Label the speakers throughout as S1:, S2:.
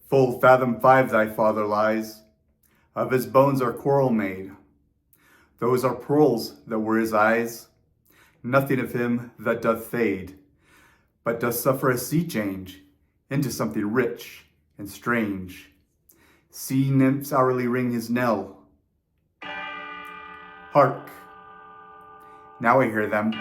S1: Full fathom 5 thy father lies, of his bones are coral made. Those are pearls that were his eyes, nothing of him that doth fade, but doth suffer a sea change into something rich and strange. Sea nymphs hourly ring his knell. Hark, now I hear them.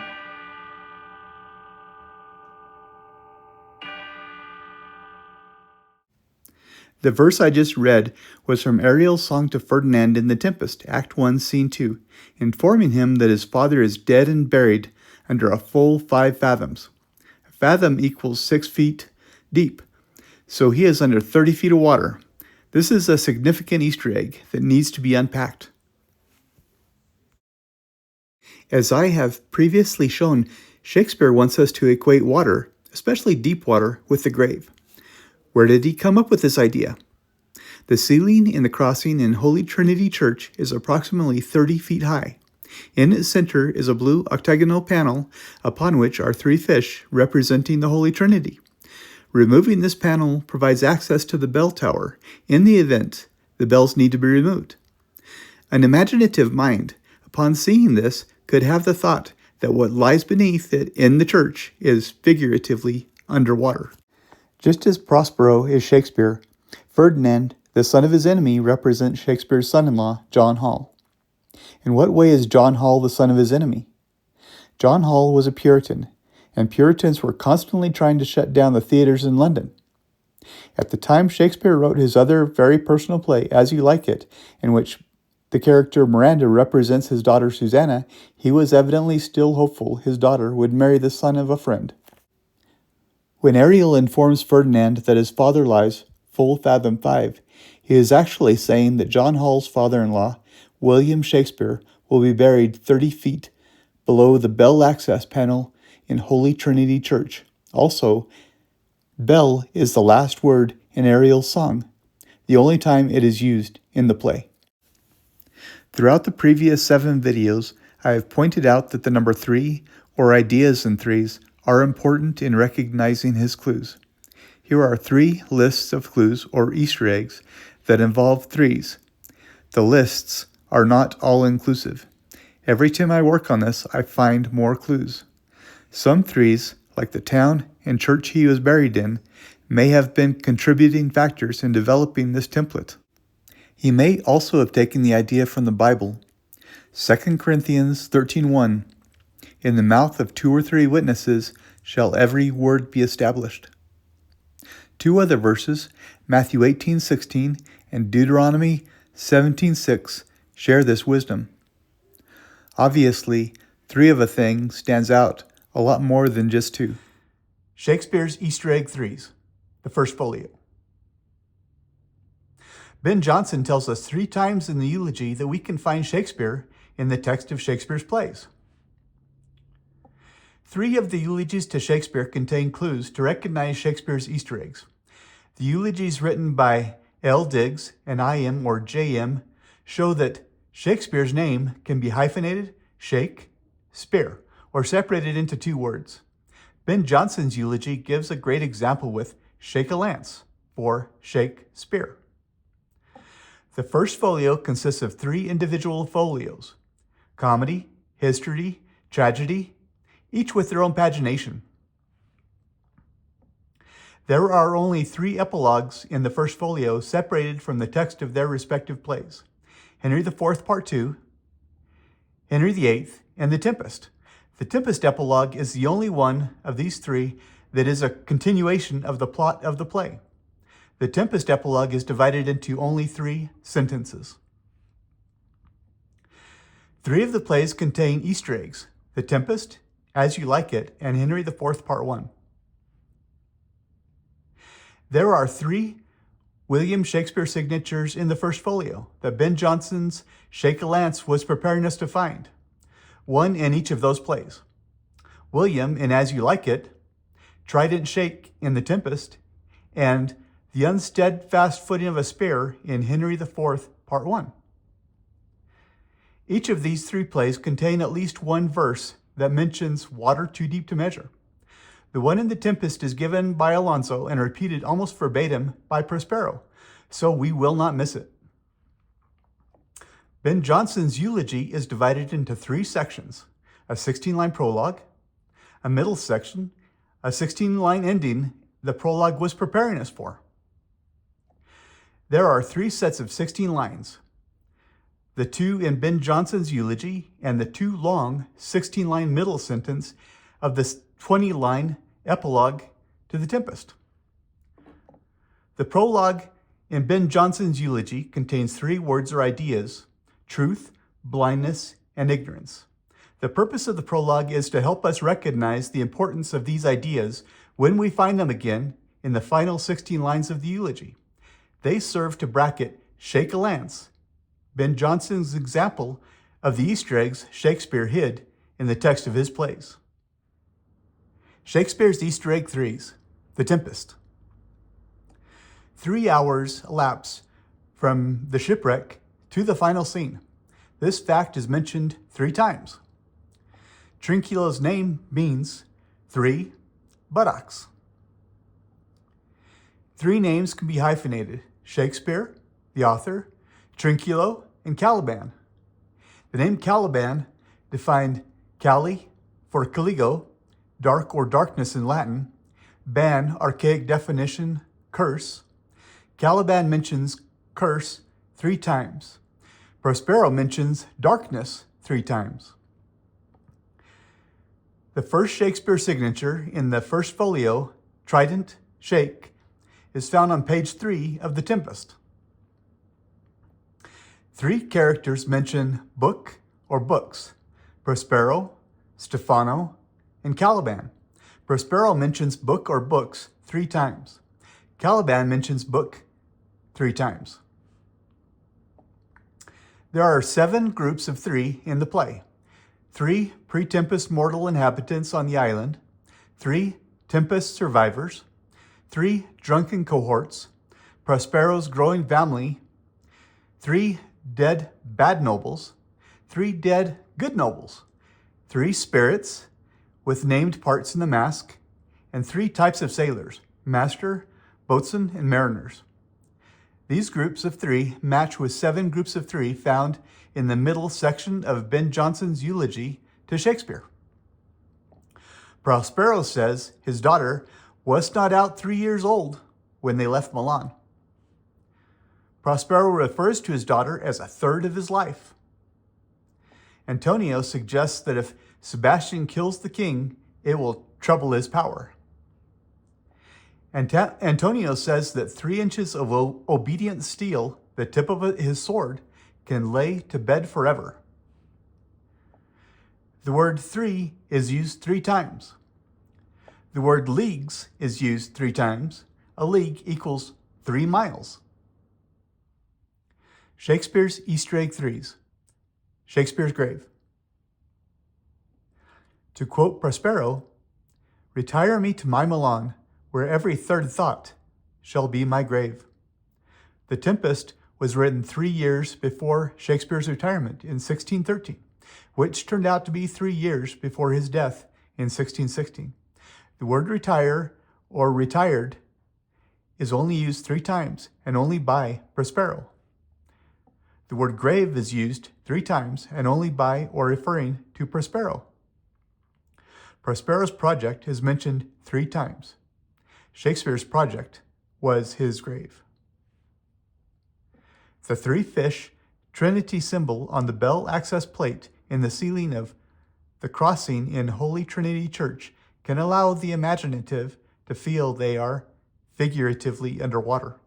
S1: The verse I just read was from Ariel's song to Ferdinand in The Tempest, Act 1, Scene 2, informing him that his father is dead and buried under a full 5 fathoms. A fathom equals 6 feet deep, so he is under 30 feet of water. This is a significant Easter egg that needs to be unpacked. As I have previously shown, Shakespeare wants us to equate water, especially deep water, with the grave. Where did he come up with this idea? The ceiling in the crossing in Holy Trinity Church is approximately 30 feet high. In its center is a blue octagonal panel upon which are 3 fish representing the Holy Trinity. Removing this panel provides access to the bell tower in the event the bells need to be removed. An imaginative mind, upon seeing this, could have the thought that what lies beneath it in the church is figuratively underwater. Just as Prospero is Shakespeare, Ferdinand, the son of his enemy, represents Shakespeare's son-in-law, John Hall. In what way is John Hall the son of his enemy? John Hall was a Puritan, and Puritans were constantly trying to shut down the theaters in London. At the time Shakespeare wrote his other very personal play, As You Like It, in which the character Miranda represents his daughter Susanna, he was evidently still hopeful his daughter would marry the son of a friend. When Ariel informs Ferdinand that his father lies full fathom 5, he is actually saying that John Hall's father-in-law, William Shakespeare, will be buried 30 feet below the bell access panel in Holy Trinity Church. Also, bell is the last word in Ariel's song, the only time it is used in the play. Throughout the previous 7 videos, I have pointed out that the number 3, or ideas in threes, are important in recognizing his clues. Here are 3 lists of clues, or Easter eggs, that involve threes. The lists are not all-inclusive. Every time I work on this, I find more clues. Some threes, like the town and church he was buried in, may have been contributing factors in developing this template. He may also have taken the idea from the Bible. 2 Corinthians 13:1, in the mouth of 2 or 3 witnesses shall every word be established. 2 other verses, Matthew 18:16 and Deuteronomy 17:6, share this wisdom. Obviously, 3 of a thing stands out a lot more than just 2. Shakespeare's Easter egg threes, the first folio. Ben Jonson tells us 3 times in the eulogy that we can find Shakespeare in the text of Shakespeare's plays. 3 of the eulogies to Shakespeare contain clues to recognize Shakespeare's Easter eggs. The eulogies written by L. Diggs and I.M. or J.M. show that Shakespeare's name can be hyphenated, shake, spear, or separated into 2 words. Ben Jonson's eulogy gives a great example with shake a lance, or shake spear. The first folio consists of 3 individual folios: comedy, history, tragedy, each with their own pagination. There are only 3 epilogues in the first folio separated from the text of their respective plays: Henry IV, Part 2, Henry VIII, and The Tempest. The Tempest epilogue is the only one of these 3 that is a continuation of the plot of the play. The Tempest epilogue is divided into only 3 sentences. 3 of the plays contain Easter eggs: The Tempest, As You Like It, and Henry IV, Part 1. There are 3 William Shakespeare signatures in the first folio that Ben Jonson's Shake a Lance was preparing us to find, 1 in each of those plays. William in As You Like It, Trident Shake in The Tempest, and The Unsteadfast Footing of a Spear in Henry IV, Part 1. Each of these 3 plays contain at least 1 verse that mentions water too deep to measure. The one in The Tempest is given by Alonso and repeated almost verbatim by Prospero, so we will not miss it. Ben Jonson's eulogy is divided into 3 sections: a 16-line prologue, a middle section, a 16-line ending the prologue was preparing us for. There are 3 sets of 16 lines: the 2 in Ben Jonson's eulogy and the 2 long 16-line middle sentence of the 20-line epilogue to The Tempest. The prologue in Ben Jonson's eulogy contains 3 words or ideas: truth, blindness, and ignorance. The purpose of the prologue is to help us recognize the importance of these ideas when we find them again in the final 16 lines of the eulogy. They serve to bracket Shake a Lance, Ben Jonson's example of the Easter eggs Shakespeare hid in the text of his plays. Shakespeare's Easter egg 3s, The Tempest. 3 hours elapse from the shipwreck to the final scene. This fact is mentioned 3 times. Trinculo's name means 3 buttocks. 3 names can be hyphenated: Shakespeare, the author, Trinculo, and Caliban. The name Caliban, defined Cali for caligo, dark or darkness in Latin, ban, archaic definition, curse. Caliban mentions curse 3 times. Prospero mentions darkness 3 times. The first Shakespeare signature in the first folio, Trident, Shake, is found on page 3 of The Tempest. 3 characters mention book or books: Prospero, Stefano, and Caliban. Prospero mentions book or books 3 times. Caliban mentions book 3 times. There are 7 groups of 3 in the play: 3 pre-Tempest mortal inhabitants on the island, 3 Tempest survivors, 3 drunken cohorts, Prospero's growing family, 3 dead bad nobles, 3 dead good nobles, 3 spirits with named parts in the masque, and 3 types of sailors: master, boatswain, and mariners. These groups of 3 match with 7 groups of 3 found in the middle section of Ben Jonson's eulogy to Shakespeare. Prospero says his daughter was not out 3 years old when they left Milan. Prospero refers to his daughter as a third of his life. Antonio suggests that if Sebastian kills the king, it will trouble his power. Antonio says that 3 inches of obedient steel, the tip of his sword, can lay to bed forever. The word 3 is used 3 times. The word leagues is used 3 times. A league equals 3 miles. Shakespeare's Easter egg 3s. Shakespeare's grave. To quote Prospero, "Retire me to my Milan, where every third thought shall be my grave." The Tempest was written 3 years before Shakespeare's retirement in 1613, which turned out to be 3 years before his death in 1616. The word retire or retired is only used 3 times and only by Prospero. The word grave is used 3 times and only by or referring to Prospero. Prospero's project is mentioned 3 times. Shakespeare's project was his grave. The 3 fish Trinity symbol on the bell access plate in the ceiling of the crossing in Holy Trinity Church can allow the imaginative to feel they are figuratively underwater.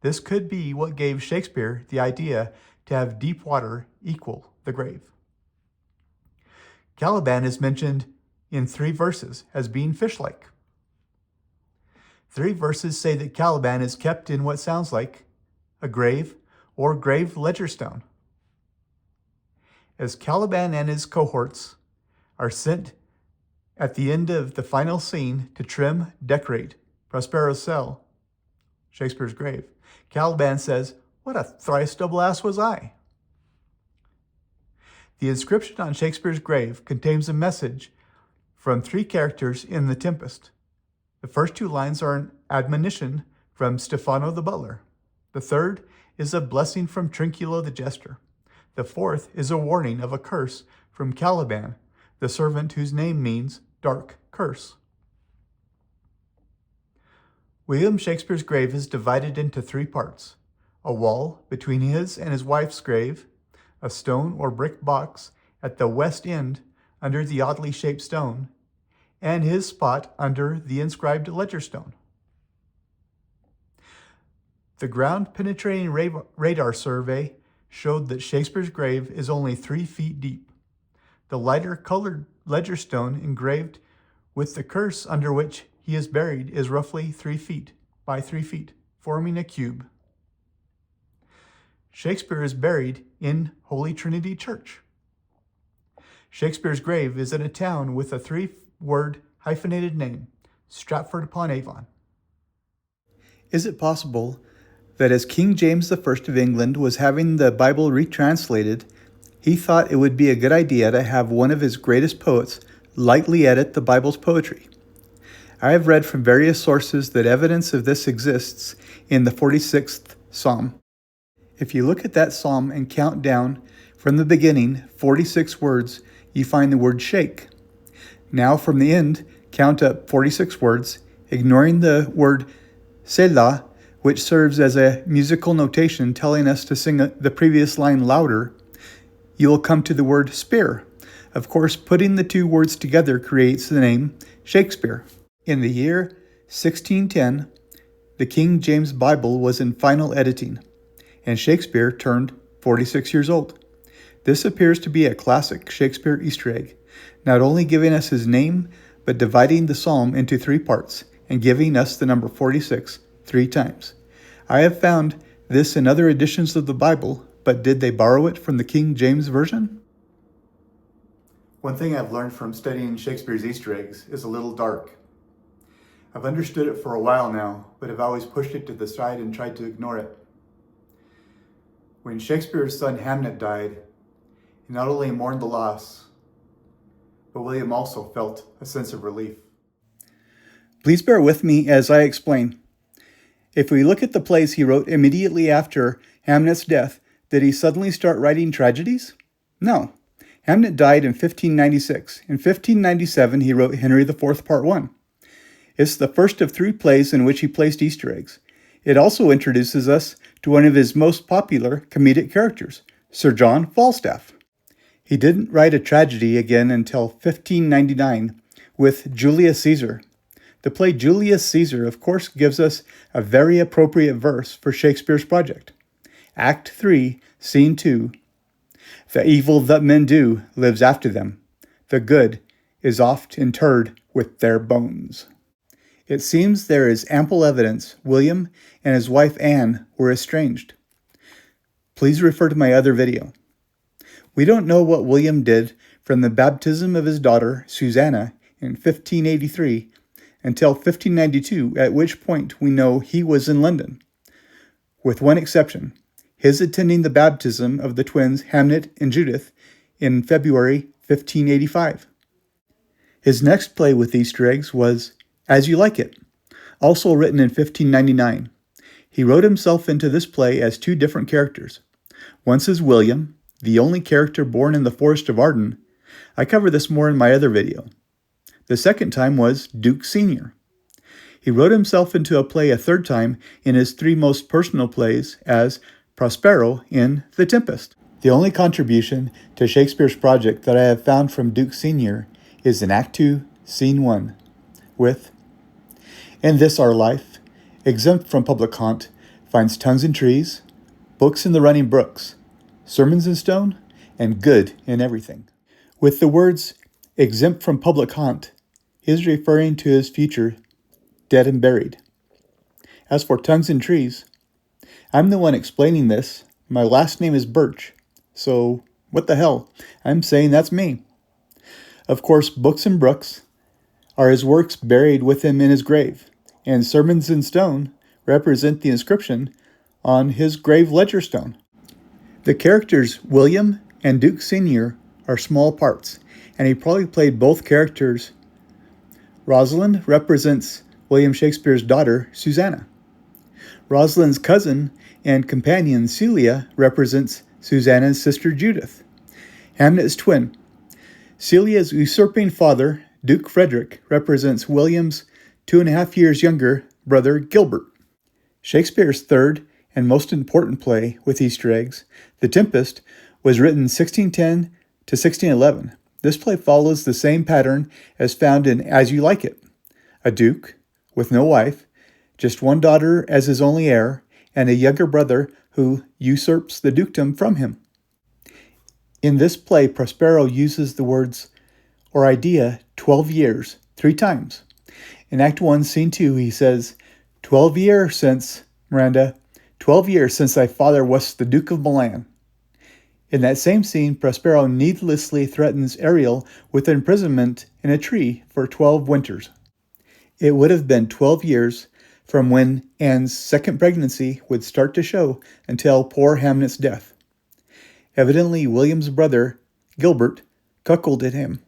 S1: This could be what gave Shakespeare the idea to have deep water equal the grave. Caliban is mentioned in 3 verses as being fish-like. 3 verses say that Caliban is kept in what sounds like a grave or grave ledger stone. As Caliban and his cohorts are sent at the end of the final scene to trim, decorate Prospero's cell, Shakespeare's grave, Caliban says, "What a thrice double ass was I?" The inscription on Shakespeare's grave contains a message from 3 characters in The Tempest: The first two lines are an admonition from Stefano the butler. The third is a blessing from Trinculo the jester. The fourth is a warning of a curse from Caliban, the servant whose name means dark curse. William Shakespeare's grave is divided into three parts: a wall between his and his wife's grave, a stone or brick box at the west end under the oddly shaped stone, and his spot under the inscribed ledger stone. The ground-penetrating radar survey showed that Shakespeare's grave is only 3 feet deep. The lighter-colored ledger stone engraved with the curse under which he is buried is roughly 3 feet by 3 feet, forming a cube. Shakespeare is buried in Holy Trinity Church. Shakespeare's grave is in a town with a 3-word hyphenated name, Stratford-upon-Avon. Is it possible that as King James I of England was having the Bible retranslated, he thought it would be a good idea to have one of his greatest poets lightly edit the Bible's poetry? I have read from various sources that evidence of this exists in the 46th Psalm. If you look at that psalm and count down from the beginning 46 words, you find the word shake. Now from the end, count up 46 words, ignoring the word Selah, which serves as a musical notation telling us to sing the previous line louder. You will come to the word spear. Of course, putting the two words together creates the name Shakespeare. In the year 1610, the King James Bible was in final editing, and Shakespeare turned 46 years old. This appears to be a classic Shakespeare Easter egg, not only giving us his name, but dividing the psalm into 3 parts and giving us the number 46 3 times. I have found this in other editions of the Bible, but did they borrow it from the King James Version? One thing I've learned from studying Shakespeare's Easter eggs is a little dark. I've understood it for a while now, but have always pushed it to the side and tried to ignore it. When Shakespeare's son Hamnet died, he not only mourned the loss, but William also felt a sense of relief. Please bear with me as I explain. If we look at the plays he wrote immediately after Hamnet's death, did he suddenly start writing tragedies? No. Hamnet died in 1596. In 1597, he wrote Henry IV, Part 1. It's the first of 3 plays in which he placed Easter eggs. It also introduces us to one of his most popular comedic characters, Sir John Falstaff. He didn't write a tragedy again until 1599 with Julius Caesar. The play Julius Caesar, of course, gives us a very appropriate verse for Shakespeare's project. Act 3, Scene 2. The evil that men do lives after them. The good is oft interred with their bones. It seems there is ample evidence William and his wife Anne were estranged. Please refer to my other video. We don't know what William did from the baptism of his daughter, Susanna, in 1583 until 1592, at which point we know he was in London. With one exception, his attending the baptism of the twins Hamnet and Judith in February 1585. His next play with Easter eggs was As You Like It, also written in 1599. He wrote himself into this play as 2 different characters. Once as William, the only character born in the Forest of Arden. I cover this more in my other video. The second time was Duke Sr. He wrote himself into a play a 3rd time in his 3 most personal plays as Prospero in The Tempest. The only contribution to Shakespeare's project that I have found from Duke Sr. is in Act 2, Scene 1, with In this our life, exempt from public haunt, finds tongues in trees, books in the running brooks, sermons in stone, and good in everything. With the words exempt from public haunt, he is referring to his future dead and buried. As for tongues in trees, I'm the one explaining this. My last name is Birch, so what the hell? I'm saying that's me. Of course, books and brooks are his works buried with him in his grave, and sermons in stone represent the inscription on his grave ledger stone. The characters William and Duke Sr. are small parts, and he probably played both characters. Rosalind represents William Shakespeare's daughter, Susanna. Rosalind's cousin and companion, Celia, represents Susanna's sister, Judith. Hamlet's twin. Celia's usurping father, Duke Frederick, represents William's 2.5 years younger brother, Gilbert. Shakespeare's third and most important play with Easter eggs, The Tempest, was written 1610 to 1611. This play follows the same pattern as found in As You Like It. A duke, with no wife, just one daughter as his only heir, and a younger brother who usurps the dukedom from him. In this play, Prospero uses the words or idea 12 years 3 times. In Act 1, Scene 2, he says, 12 years since, Miranda, 12 years since thy father was the Duke of Milan. In that same scene, Prospero needlessly threatens Ariel with imprisonment in a tree for 12 winters. It would have been 12 years from when Anne's second pregnancy would start to show until poor Hamlet's death. Evidently, William's brother, Gilbert, cuckolded him.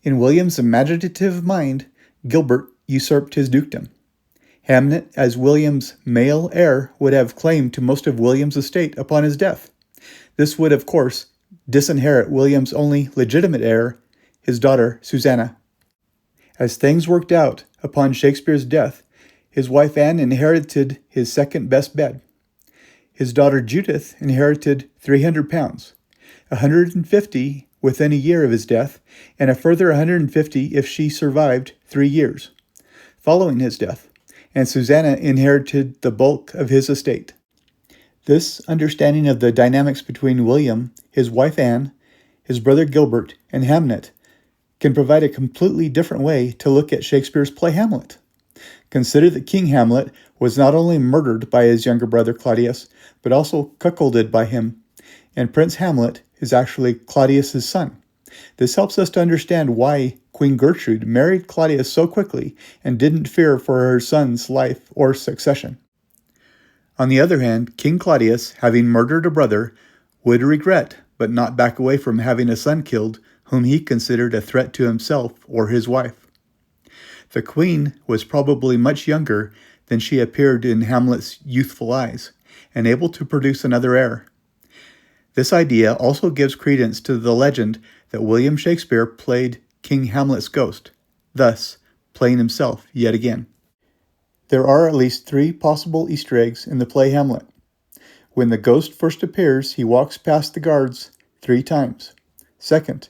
S1: In William's imaginative mind, Gilbert usurped his dukedom. Hamlet, as William's male heir, would have claim to most of William's estate upon his death. This would, of course, disinherit William's only legitimate heir, his daughter, Susanna. As things worked out, upon Shakespeare's death, his wife Anne inherited his second-best bed. His daughter Judith inherited 300 pounds, 150 within a year of his death, and a further 150 if she survived 3 years following his death, and Susanna inherited the bulk of his estate. This understanding of the dynamics between William, his wife Anne, his brother Gilbert, and Hamlet can provide a completely different way to look at Shakespeare's play Hamlet. Consider that King Hamlet was not only murdered by his younger brother Claudius, but also cuckolded by him, and Prince Hamlet is actually Claudius's son. This helps us to understand why Queen Gertrude married Claudius so quickly and didn't fear for her son's life or succession. On the other hand, King Claudius, having murdered a brother, would regret but not back away from having a son killed whom he considered a threat to himself or his wife. The queen was probably much younger than she appeared in Hamlet's youthful eyes, and able to produce another heir. This idea also gives credence to the legend that William Shakespeare played King Hamlet's ghost, thus playing himself yet again. There are at least 3 possible Easter eggs in the play Hamlet. When the ghost first appears, he walks past the guards 3 times. Second,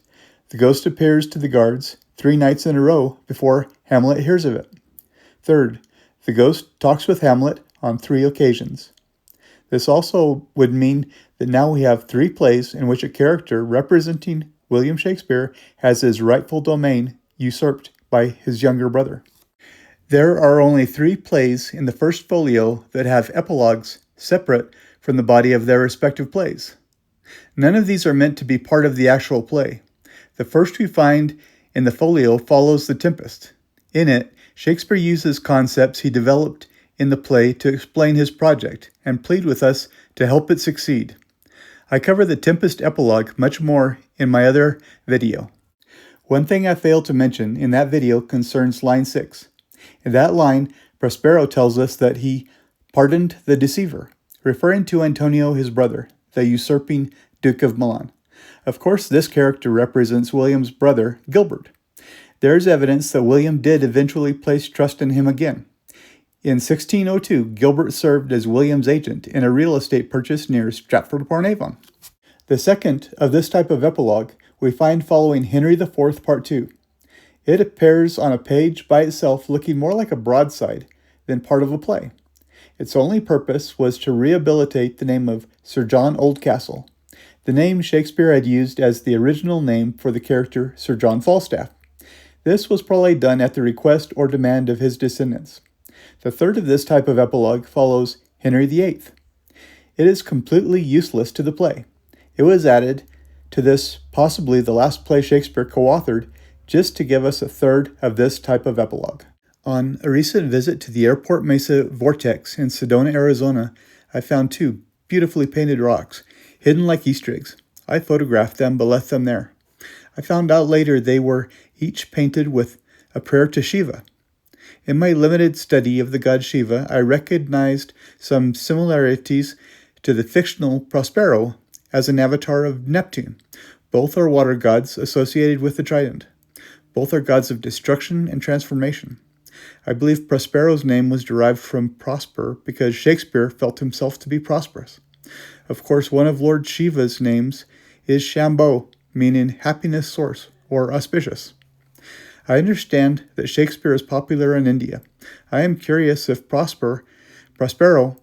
S1: the ghost appears to the guards 3 nights in a row before Hamlet hears of it. Third, the ghost talks with Hamlet on 3 occasions. This also would mean that now we have 3 plays in which a character representing William Shakespeare has his rightful domain usurped by his younger brother. There are only 3 plays in the first folio that have epilogues separate from the body of their respective plays. None of these are meant to be part of the actual play. The first we find in the folio follows The Tempest. In it, Shakespeare uses concepts he developed in the play to explain his project and plead with us to help it succeed. I cover the Tempest epilogue much more in my other video. One thing I failed to mention in that video concerns line 6. In that line, Prospero tells us that he pardoned the deceiver, referring to Antonio, his brother, the usurping Duke of Milan. Of course, this character represents William's brother, Gilbert. There is evidence that William did eventually place trust in him again. In 1602, Gilbert served as William's agent in a real estate purchase near Stratford-upon-Avon. The second of this type of epilogue we find following Henry IV, Part 2. It appears on a page by itself looking more like a broadside than part of a play. Its only purpose was to rehabilitate the name of Sir John Oldcastle, the name Shakespeare had used as the original name for the character Sir John Falstaff. This was probably done at the request or demand of his descendants. The third of this type of epilogue follows Henry VIII. It is completely useless to the play. It was added to this, possibly the last play Shakespeare co-authored, just to give us a third of this type of epilogue. On a recent visit to the Airport Mesa Vortex in Sedona, Arizona, I found 2 beautifully painted rocks, hidden like Easter eggs. I photographed them but left them there. I found out later they were each painted with a prayer to Shiva. In my limited study of the god Shiva, I recognized some similarities to the fictional Prospero as an avatar of Neptune. Both are water gods associated with the trident. Both are gods of destruction and transformation. I believe Prospero's name was derived from prosper because Shakespeare felt himself to be prosperous. Of course, one of Lord Shiva's names is Shambho, meaning happiness source or auspicious. I understand that Shakespeare is popular in India. I am curious if Prospero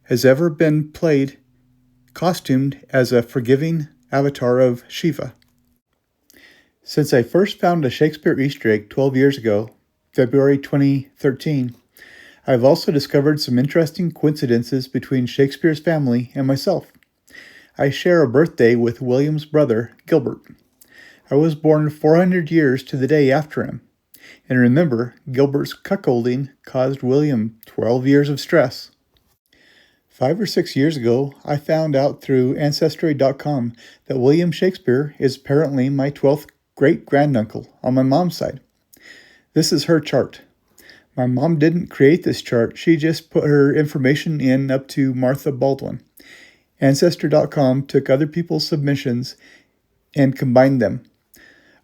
S1: has ever been played costumed as a forgiving avatar of Shiva. Since I first found a Shakespeare Easter egg 12 years ago, February 2013, I've also discovered some interesting coincidences between Shakespeare's family and myself. I share a birthday with William's brother, Gilbert. I was born 400 years to the day after him. And remember, Gilbert's cuckolding caused William 12 years of stress. 5 or 6 years ago, I found out through Ancestry.com that William Shakespeare is apparently my 12th great-granduncle on my mom's side. This is her chart. My mom didn't create this chart, she just put her information in up to Martha Baldwin. Ancestry.com took other people's submissions and combined them.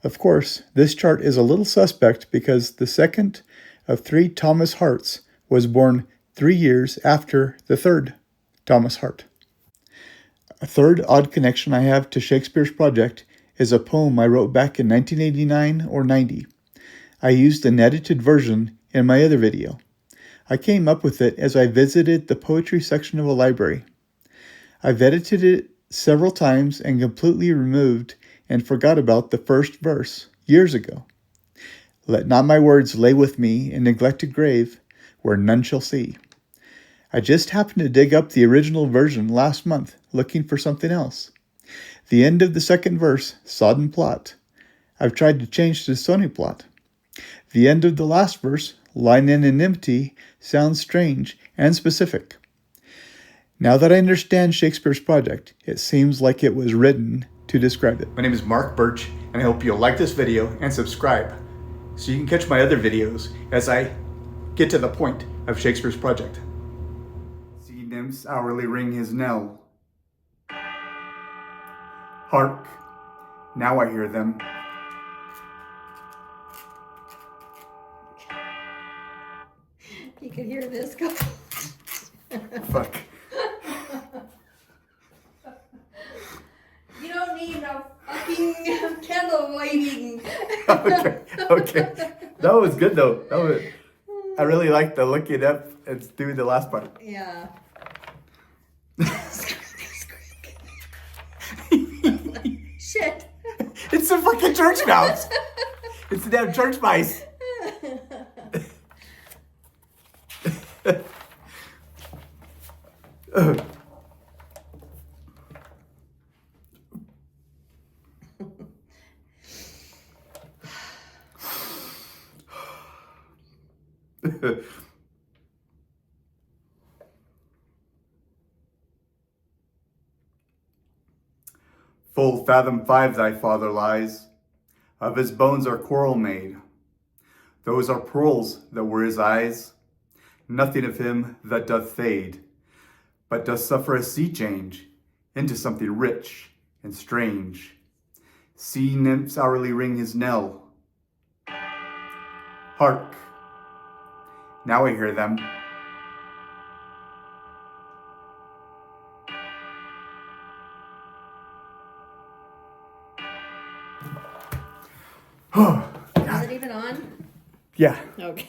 S1: Of course, this chart is a little suspect because the second of 3 Thomas Harts was born 3 years after the third Thomas Hart. A third odd connection I have to Shakespeare's project is a poem I wrote back in 1989 or 90. I used an edited version in my other video. I came up with it as I visited the poetry section of a library. I've edited it several times and completely removed and forgot about the first verse years ago. Let not my words lay with me in neglected grave where none shall see. I just happened to dig up the original version last month looking for something else. The end of the second verse, sodden plot. I've tried to change to stony plot. The end of the last verse, line anonymity, sounds strange and specific. Now that I understand Shakespeare's project, it seems like it was written to describe it. My name is Mark Birch, and I hope you'll like this video and subscribe so you can catch my other videos as I get to the point of Shakespeare's project. Sea nymphs hourly ring his knell. Hark, now I hear them.
S2: You could hear this go.
S1: Fuck.
S2: You don't need no fucking candle lighting.
S1: Okay. That was good though. I really liked the looking up and doing the last part.
S2: Yeah. Shit.
S1: It's a fucking church mouse. It's a damn church mice. Full fathom 5 thy father lies, of his bones are coral made. Those are pearls that were his eyes, nothing of him that doth fade, but doth suffer a sea change into something rich and strange. Sea nymphs hourly ring his knell. Hark, now I hear them.
S2: Is it even on?
S1: Yeah.
S2: Okay.